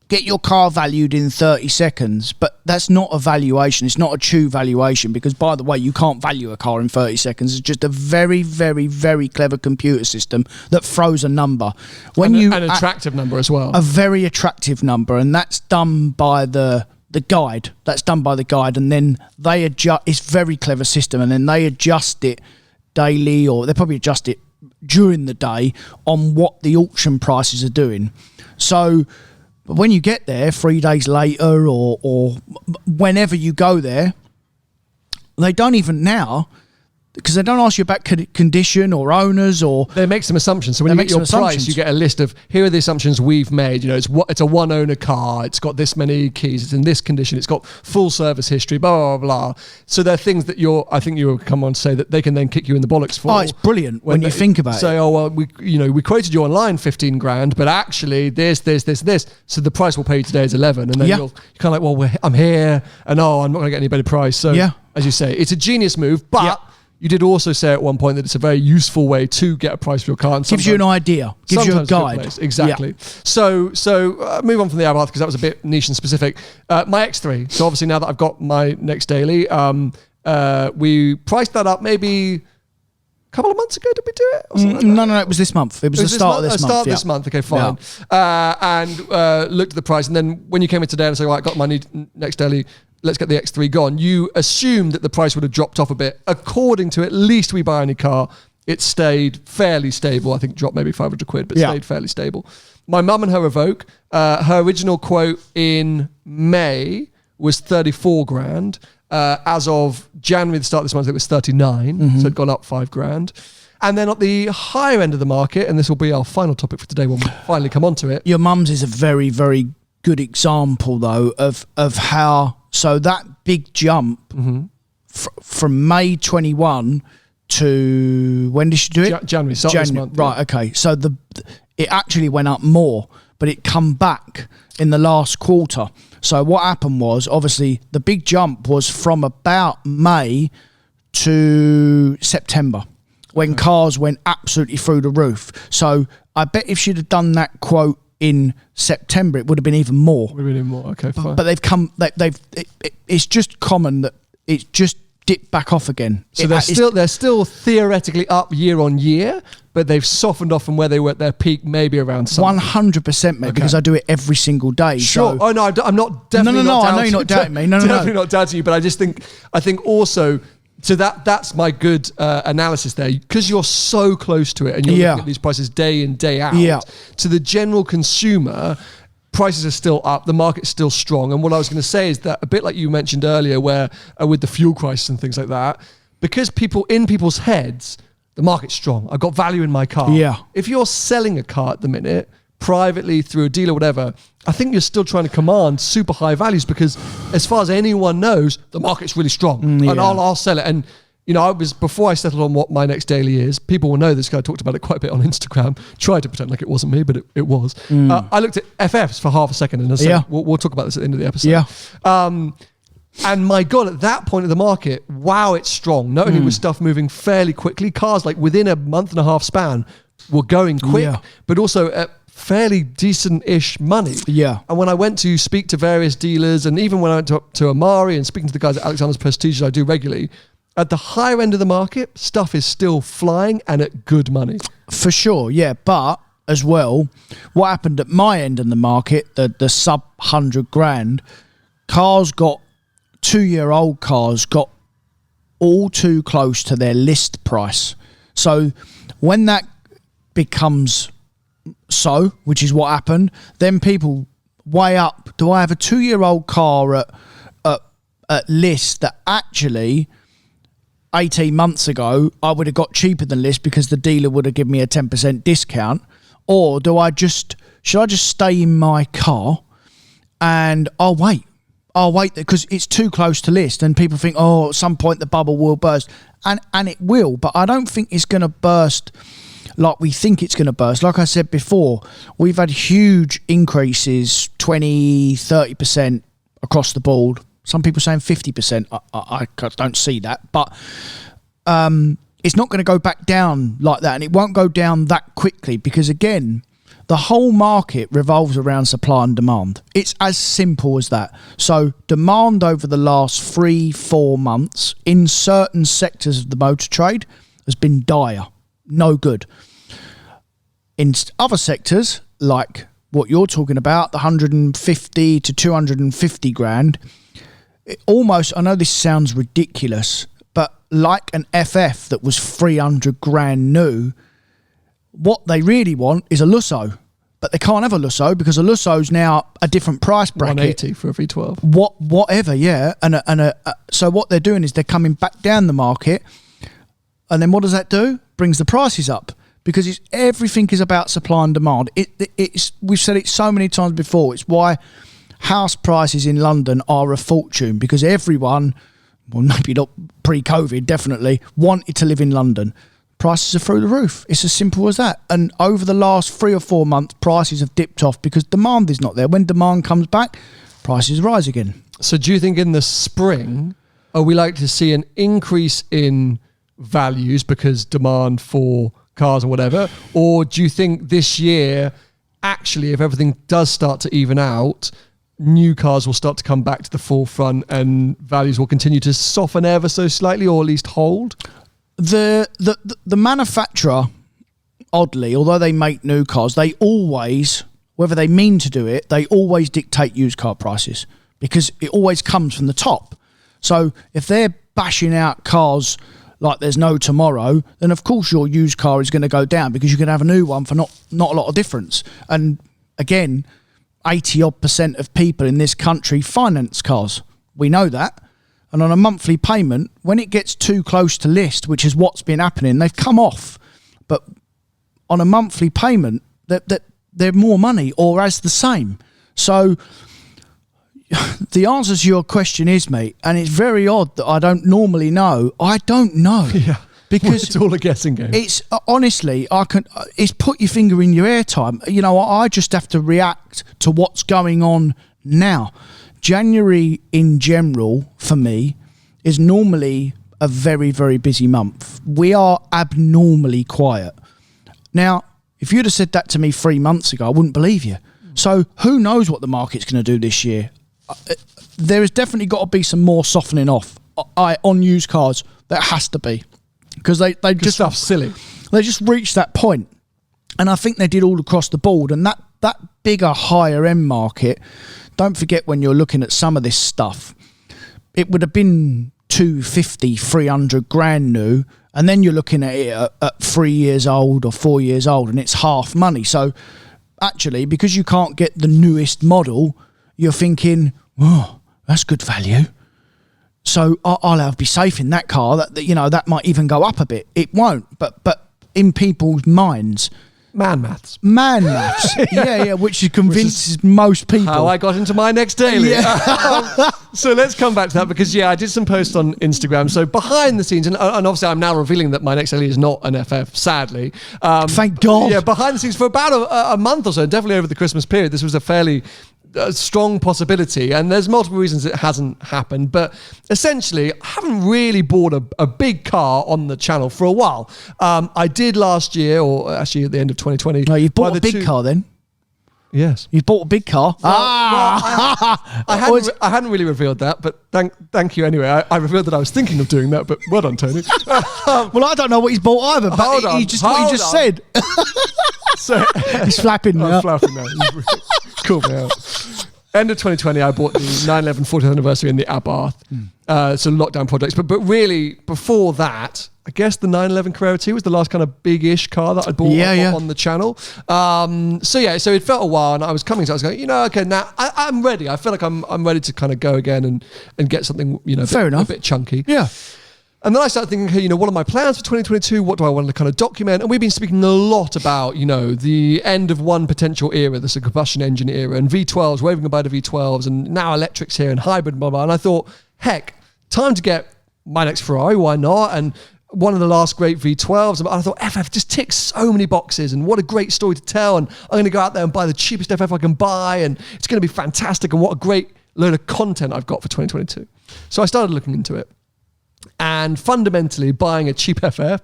get your car valued in 30 seconds, but that's not a valuation. It's not a true valuation, because, by the way, you can't value a car in 30 seconds. It's just a very, very, very clever computer system that throws a number. An attractive number as well. A very attractive number, and that's done by the guide. That's done by the guide, and then they adjust. It's a very clever system, and then they adjust it daily, or they probably adjust it during the day on what the auction prices are doing. So when you get there 3 days later, or whenever you go there, they don't even now, because they don't ask you about condition or owners, or they make some assumptions. So when you get your price, you get a list of, here are the assumptions we've made. It's a one owner car. It's got this many keys. It's in this condition. It's got full service history. Blah blah blah. So there are things that I think you'll come on to say that they can then kick you in the bollocks for. Oh, it's brilliant when you think about it. Say, oh well, we quoted you online 15 grand, but actually this. So the price we'll pay you today is 11, and then you're kind of like, well, I'm here, and I'm not going to get any better price. So as you say, it's a genius move, but. You did also say at one point that it's a very useful way to get a price for your car. And gives you an idea. Gives you a guide. Exactly. Yeah. So move on from the Abarth, because that was a bit niche and specific. My X3. So obviously now that I've got my next daily, we priced that up maybe a couple of months ago. Did we do it? Or something like No, it was this month. It was the start of this month. This month. Okay, fine. Yeah. And looked at the price. And then when you came in today and said, right, I got my next daily, let's get the X3 gone, you assumed that the price would have dropped off a bit. According to at least We Buy Any Car, it stayed fairly stable. I think dropped maybe 500 quid, but stayed fairly stable. My mum and her Evoque, her original quote in May was 34 grand. As of January, the start of this month, it was 39. So it'd gone up 5 grand. And then at the higher end of the market, and this will be our final topic for today when we finally come onto it. Your mum's is a very, very good example, though, of how... So that big jump from May 21 to... When did she do it? January. This month. Right, okay. So it actually went up more, but it come back in the last quarter. So what happened was, obviously, the big jump was from about May to September, when cars went absolutely through the roof. So I bet if she'd have done that quote in September, it would have been even more. Okay, fine. But it's just common that it's just dipped back off again. So they're still theoretically up year on year, but they've softened off from where they were at their peak, maybe around summer. 100%, mate, because I do it every single day. Sure. So. Oh no, I'm not definitely. No. I know you're not doubting me. No. Definitely not doubting you, but I think also. So that's my good analysis there, because you're so close to it and you're looking at these prices day in, day out. Yeah. To the general consumer, prices are still up, the market's still strong. And what I was going to say is that, a bit like you mentioned earlier, where with the fuel crisis and things like that, because people's heads, the market's strong. I've got value in my car. Yeah. If you're selling a car at the minute, privately through a dealer, whatever, I think you're still trying to command super high values because as far as anyone knows, the market's really strong and I'll sell it. And, you know, before I settled on what my next daily is, people will know this guy talked about it quite a bit on Instagram, tried to pretend like it wasn't me, but it was. I looked at FFs for half a second and I said, we'll talk about this at the end of the episode. Yeah. And my God, at that point of the market, wow, it's strong. Not only was stuff moving fairly quickly, cars like within a month and a half span were going quick, but also at fairly decent-ish money. Yeah. And when I went to speak to various dealers, and even when I went to Amari and speaking to the guys at Alexander's Prestige that I do regularly, at the higher end of the market, stuff is still flying and at good money. For sure, yeah. But as well, what happened at my end of the market, the sub 100 grand, cars got 2-year-old cars got all too close to their list price. So when that becomes which is what happened, then people weigh up, do I have a 2-year-old car at list that actually 18 months ago I would have got cheaper than list because the dealer would have given me a 10% discount, or should I just stay in my car and I'll wait because it's too close to list and people think, at some point the bubble will burst, and it will, but I don't think it's going to burst like we think it's going to burst. Like I said before, we've had huge increases, 20, 30% across the board. Some people saying 50%. I don't see that, but it's not going to go back down like that, and it won't go down that quickly because, again, the whole market revolves around supply and demand. It's as simple as that. So demand over the last 3-4 months in certain sectors of the motor trade has been dire. No good. In other sectors, like what you're talking about, the 150 to 250 grand, almost, I know this sounds ridiculous, but like an FF that was 300 grand new, what they really want is a Lusso, but they can't have a Lusso because a Lusso's now a different price bracket. 180 for a V12. Whatever, yeah. So what they're doing is they're coming back down the market, and then what does that do? Brings the prices up because everything is about supply and demand. We've said it so many times before. It's why house prices in London are a fortune because everyone, well, maybe not pre-COVID, definitely wanted to live in London. Prices are through the roof. It's as simple as that. And over the last 3 or 4 months, prices have dipped off because demand is not there. When demand comes back, prices rise again. So do you think in the spring, are we likely to see an increase in values because demand for cars and whatever? Or do you think this year, actually, if everything does start to even out, new cars will start to come back to the forefront and values will continue to soften ever so slightly or at least hold? The manufacturer, oddly, although they make new cars, they always, whether they mean to do it, they always dictate used car prices because it always comes from the top. So if they're bashing out cars like there's no tomorrow, then of course your used car is going to go down because you're going to have a new one for not a lot of difference. And again, 80% of people in this country finance cars. We know that. And on a monthly payment, when it gets too close to list, which is what's been happening, they've come off. But on a monthly payment, they're more money or as the same. So the answer to your question is, mate, and it's very odd that I don't normally know. I don't know. Yeah. Because well, it's all a guessing game. It's honestly, it's put your finger in your air time. You know, I just have to react to what's going on now. January in general, for me, is normally a very, very busy month. We are abnormally quiet. Now, if you'd have said that to me 3 months ago, I wouldn't believe you. So who knows what the market's going to do this year? There has definitely got to be some more softening off on used cars. There has to be. Because they just stuff's silly. They just reached that point. And I think they did all across the board. And that bigger, higher end market, don't forget when you're looking at some of this stuff, it would have been 250, 300 grand new, and then you're looking at it at 3 years old or 4 years old, and it's half money. So actually, because you can't get the newest model, you're thinking, oh, that's good value. So I'll be safe in that car. That might even go up a bit. It won't, but in people's minds, Man maths. Man maths. yeah, which convinces most people. How I got into my next daily. Yeah. So let's come back to that because, I did some posts on Instagram. So behind the scenes, and obviously I'm now revealing that my next daily is not an FF, sadly. Thank God. Yeah, behind the scenes for about a month or so, definitely over the Christmas period, this was a fairly strong possibility, and there's multiple reasons it hasn't happened, but essentially I haven't really bought a big car on the channel for a while. I did last year, or actually at the end of 2020. No, you bought a big car then? Yes. You bought a big car? I hadn't really revealed that, but thank you anyway. I revealed that I was thinking of doing that, but well done, Tony. Well, I don't know what he's bought either, but what he just said. So, he's flapping now. I'm flapping now. Cool me out. End of 2020, I bought the 911 40th anniversary in the Abarth. So lockdown projects. But really, before that, I guess the 911 Carrera 2 was the last kind of big-ish car that I bought on the channel. So it felt a while, and I was coming, so I was going, okay, now I'm ready. I feel like I'm ready to kind of go again and get something, a bit chunky. Yeah. And then I started thinking, okay, what are my plans for 2022? What do I want to kind of document? And we've been speaking a lot about, the end of one potential era, this combustion engine era, and V12s, waving goodbye to V12s, and now electrics here and hybrid, blah, blah. And I thought, heck, time to get my next Ferrari, why not? And one of the last great V12s. And I thought, FF just ticks so many boxes, and what a great story to tell. And I'm going to go out there and buy the cheapest FF I can buy, and it's going to be fantastic. And what a great load of content I've got for 2022. So I started looking into it. And fundamentally, buying a cheap FF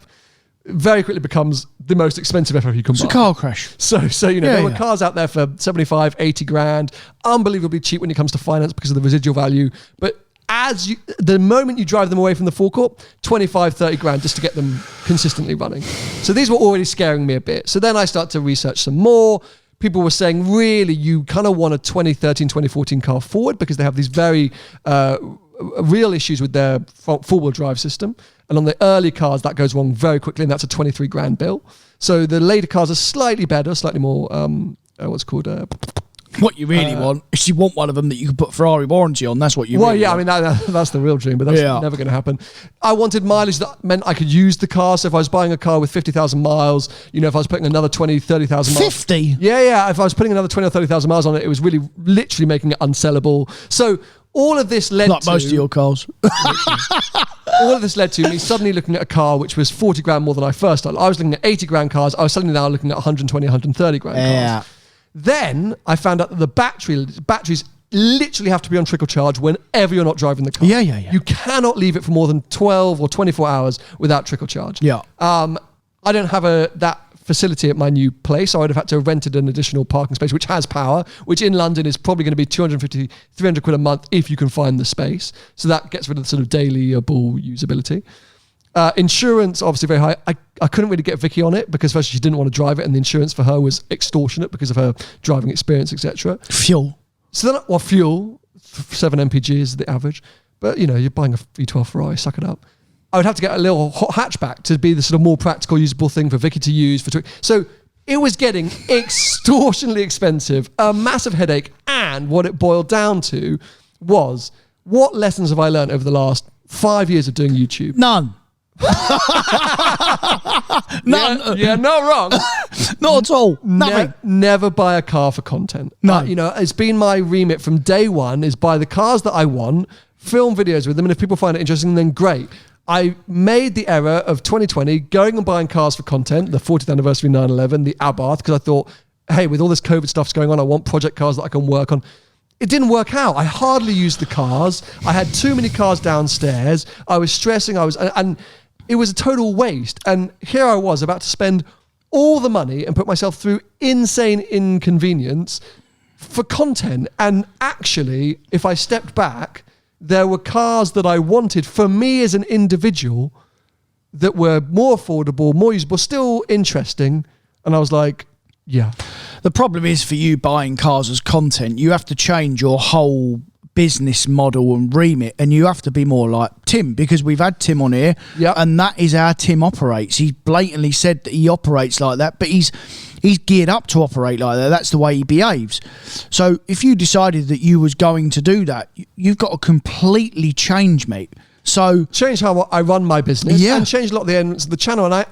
very quickly becomes the most expensive FF you can buy. It's a car crash. So there were cars out there for 75, 80 grand, unbelievably cheap when it comes to finance because of the residual value. But the moment you drive them away from the forecourt, 25, 30 grand just to get them consistently running. So these were already scaring me a bit. So then I started to research some more. People were saying, really, you kind of want a 2013, 2014 car forward because they have these very real issues with their four-wheel drive system. And on the early cars, that goes wrong very quickly, and that's a 23 grand bill. So the later cars are slightly better, slightly more, what you really want is you want one of them that you can put Ferrari warranty on. That's what you really want. I mean, that's the real dream, but that's never going to happen. I wanted mileage that meant I could use the car. So if I was buying a car with 50,000 miles, if I was putting another 20, 30,000 miles. 50? Yeah. If I was putting another 20 or 30,000 miles on it, it was really literally making it unsellable. So all of this led to... most of your cars. All of this led to me suddenly looking at a car which was 40 grand more than I first started. I was looking at 80 grand cars. I was suddenly now looking at 120, 130 grand cars. Then I found out that the batteries literally have to be on trickle charge whenever you're not driving the car. Yeah. You cannot leave it for more than 12 or 24 hours without trickle charge. Yeah. I don't have that facility at my new place, so I'd have had to have rented an additional parking space which has power, which in London is probably going to be 250, 300 quid a month if you can find the space. So that gets rid of the sort of daily-able usability. Insurance, obviously very high. I couldn't really get Vicky on it because first she didn't want to drive it, and the insurance for her was extortionate because of her driving experience, etc. Fuel. So then, fuel, 7 mpg is the average. But, you're buying a V12 Ferrari, suck it up. I would have to get a little hot hatchback to be the sort of more practical, usable thing for Vicky to use. So it was getting extortionately expensive, a massive headache, and what it boiled down to was, what lessons have I learned over the last 5 years of doing YouTube? None. None. Yeah, not wrong. Not at all. Nothing. Never buy a car for content. No. It's been my remit from day one is buy the cars that I want, film videos with them, and if people find it interesting, then great. I made the error of 2020 going and buying cars for content, the 40th anniversary 911, the Abarth, because I thought, hey, with all this COVID stuff's going on, I want project cars that I can work on. It didn't work out. I hardly used the cars. I had too many cars downstairs. I was stressing. And it was a total waste. And here I was about to spend all the money and put myself through insane inconvenience for content. And actually, if I stepped back, there were cars that I wanted for me as an individual that were more affordable, more usable, still interesting. And I was like, yeah. The problem is for you buying cars as content, you have to change your whole business model and remit, and you have to be more like Tim, because we've had Tim on here, and that is how Tim operates. He blatantly said that he operates like that, but he's geared up to operate like that. That's the way he behaves. So if you decided that you was going to do that, you've got to completely change, mate. So change how I run my business, Yeah. and change a lot of the elements of the channel. And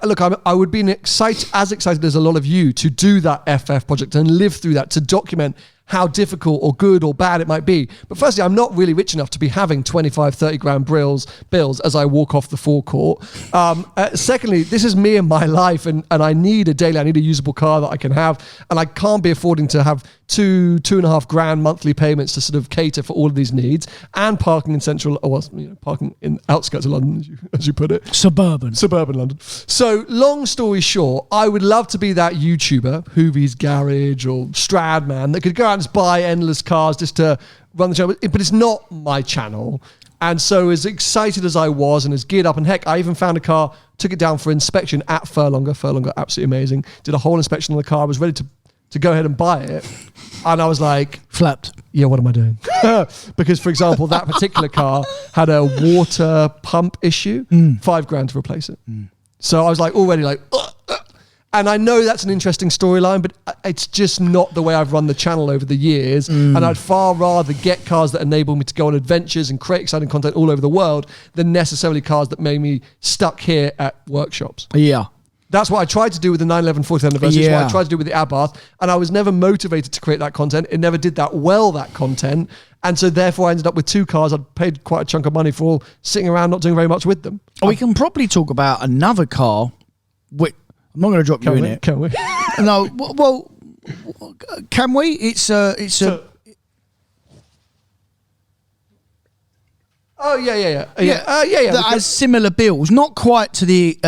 I would be as excited as a lot of you to do that FF project and live through that, to document how difficult or good or bad it might be. But firstly, I'm not really rich enough to be having 25, 30 grand bills as I walk off the forecourt. Secondly, this is me and my life, and I need a usable car that I can have, and I can't be affording to have 2.5 grand monthly payments to sort of cater for all of these needs, and parking in central, parking in outskirts of London, as you put it. suburban. Suburban London. So long story short, I would love to be that YouTuber, Hoovie's Garage or Stradman, that could go out and just buy endless cars just to run the channel. But it's not my channel. And so as excited as I was and as geared up, and heck, I even found a car, took it down for inspection at Furlonger, absolutely amazing. Did a whole inspection on the car, was ready to go ahead and buy it. And I was like, Flapped. yeah, what am I doing? Because, for example, that particular car had a water pump issue, $5 grand to replace it. So I was like, already like, and I know that's an interesting storyline, but it's just not the way I've run the channel over the years. And I'd far rather get cars that enable me to go on adventures and create exciting content all over the world than necessarily cars that made me stuck here at workshops. Yeah. That's what I tried to do with the 911 40th anniversary. It's what I tried to do with the Abarth. And I was never motivated to create that content. It never did that well, that content. And so therefore I ended up with 2 cars. I'd paid quite a chunk of money for, all sitting around not doing very much with them. We can probably talk about another car. I'm not going to drop you in it. Can we? No, well, can we? It's a. Oh yeah. That has similar bills, not quite to the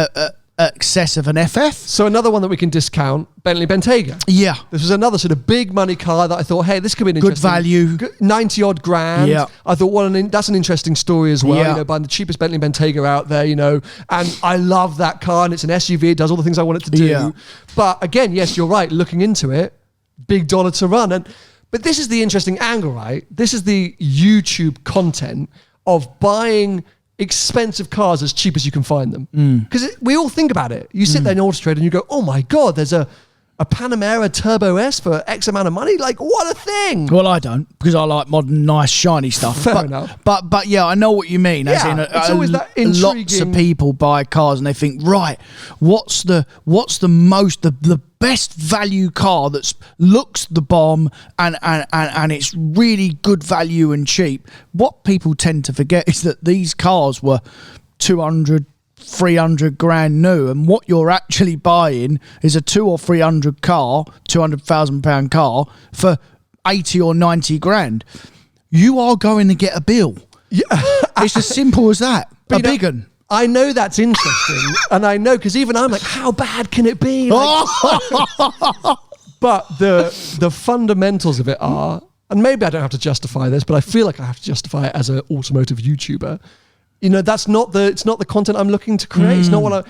excess of an FF. So another one that we can discount, Bentley Bentayga. Yeah. This was another sort of big money car that I thought, hey, this could be an Good interesting... value. 90 odd grand. Yeah. I thought, that's an interesting story as well. Yeah. Buying the cheapest Bentley Bentayga out there, and I love that car, and it's an SUV. It does all the things I want it to do. Yeah. But again, yes, you're right. Looking into it, big dollar to run. But this is the interesting angle, right? This is the YouTube content of buying expensive cars as cheap as you can find them. Because we all think about it. You sit there in Auto Trader and you go, oh my God, there's a Panamera Turbo S for X amount of money? Like, what a thing. Well, I don't, because I like modern, nice, shiny stuff. Fair enough. But yeah, I know what you mean. As in, it's always that intriguing... lots of people buy cars and they think, right, what's the best value car that looks the bomb and it's really good value and cheap. What people tend to forget is that these cars were 300 grand new, and what you're actually buying is a 200 or 300 car, £200,000 car for 80 or 90 grand. You are going to get a bill. Yeah. It's as simple as that. But a big one. I know that's interesting, and I know because even I'm like, how bad can it be? Like, but the fundamentals of it are, and maybe I don't have to justify this, but I feel like I have to justify it as an automotive YouTuber. It's not the content I'm looking to create. It's not what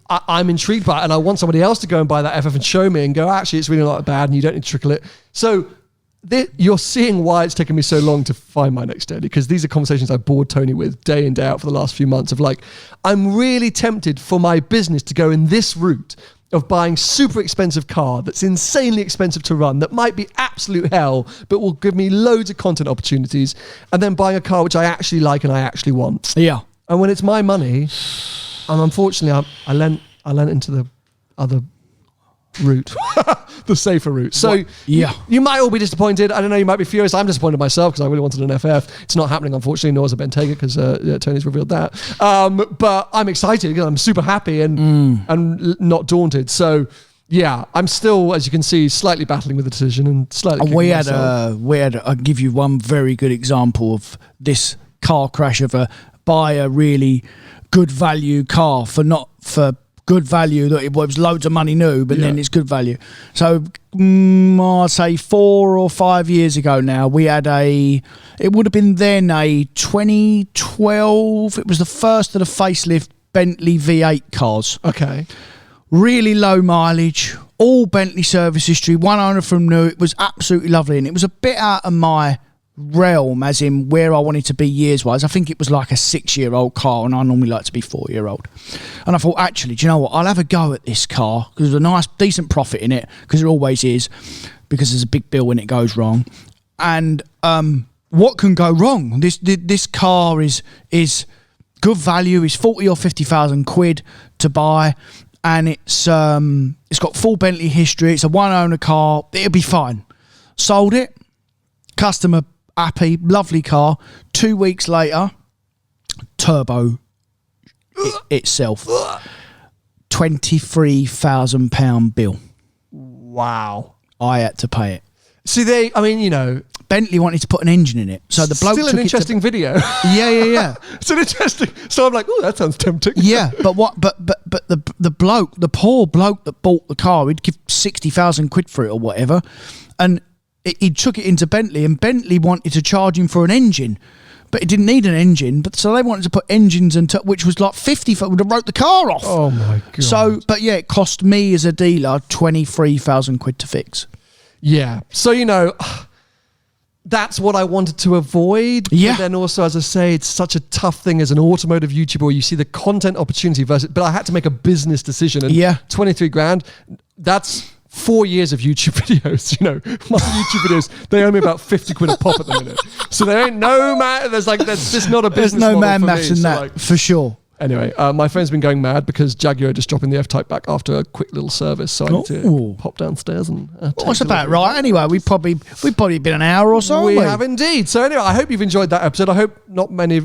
I'm intrigued by, and I want somebody else to go and buy that FF and show me and go, actually, it's really not that bad, and you don't need to trickle it. So you're seeing why it's taken me so long to find my next daily, because these are conversations I bored Tony with day in, day out for the last few months of like, I'm really tempted for my business to go in this route of buying super expensive car that's insanely expensive to run, that might be absolute hell, but will give me loads of content opportunities, and then buying a car which I actually like and I actually want. Yeah. And when it's my money, and unfortunately I lent into the other route, the safer route. So you might all be disappointed. I don't know, you might be furious. I'm disappointed myself because I really wanted an FF. It's not happening, unfortunately, nor is a Bentayga because Tony's revealed that. But I'm excited because I'm super happy and not daunted. So yeah, I'm still, as you can see, slightly battling with the decision and slightly. I'll give you one very good example of this car crash of buy a really good value car for good value, that it was loads of money new, but then it's good value. So I'd say 4 or 5 years ago now, we had it would have been then a 2012, it was the first of the facelift Bentley V8 cars. Okay. Really low mileage, all Bentley service history, 100 from new. It was absolutely lovely, and it was a bit out of my realm, as in where I wanted to be years wise. I think it was like a 6-year-old car, and I normally like to be 4-year-old. And I thought, actually, do you know what? I'll have a go at this car because there's a nice, decent profit in it, because there always is, because there's a big bill when it goes wrong. And what can go wrong? This car is good value. It's 40 or 50,000 quid to buy, and it's got full Bentley history. It's a one owner car. It'll be fine. Sold it. Customer happy. Lovely car. 2 weeks later, turbo itself. £23,000 bill. Wow. I had to pay it. See, Bentley wanted to put an engine in it, so the bloke still took an interesting video. Yeah. It's an interesting. So I'm like, oh, that sounds tempting. Yeah, but the poor bloke that bought the car, he'd give 60,000 quid for it or whatever, and he took it into Bentley, and Bentley wanted to charge him for an engine, but it didn't need an engine, so they wanted to put engines which was like 50, would have wrote the car off. Oh my god. So, but yeah, it cost me as a dealer 23,000 quid to fix. Yeah. So, that's what I wanted to avoid. Yeah. But then also, as I say, it's such a tough thing as an automotive YouTuber where you see the content opportunity versus, but I had to make a business decision. And 23 grand, that's 4 years of YouTube videos. My YouTube videos, they owe me about 50 quid a pop at the minute. So there ain't no man, there's just not a business model. There's no man maths in that, for sure. Anyway, my phone's been going mad because Jaguar just dropping the F-Type back after a quick little service, so I need to pop downstairs and. That's about right. Anyway, we've probably been an hour or so. We have indeed. So anyway, I hope you've enjoyed that episode. I hope not many.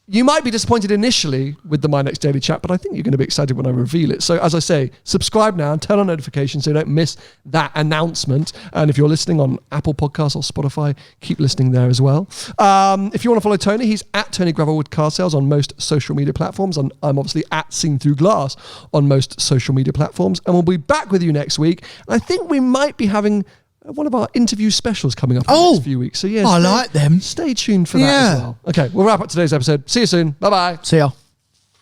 You might be disappointed initially with the My Next Daily Chat, but I think you're going to be excited when I reveal it. So as I say, subscribe now and turn on notifications so you don't miss that announcement. And if you're listening on Apple Podcasts or Spotify, keep listening there as well. If you want to follow Tony, he's at Tony Gravelwood Car Sales on most social media platforms. And I'm obviously at Seen Through Glass on most social media platforms. And we'll be back with you next week. I think we might be having one of our interview specials coming up in the next few weeks. So yes, I like them. Stay tuned for that as well. Okay, we'll wrap up today's episode. See you soon. Bye-bye. See ya.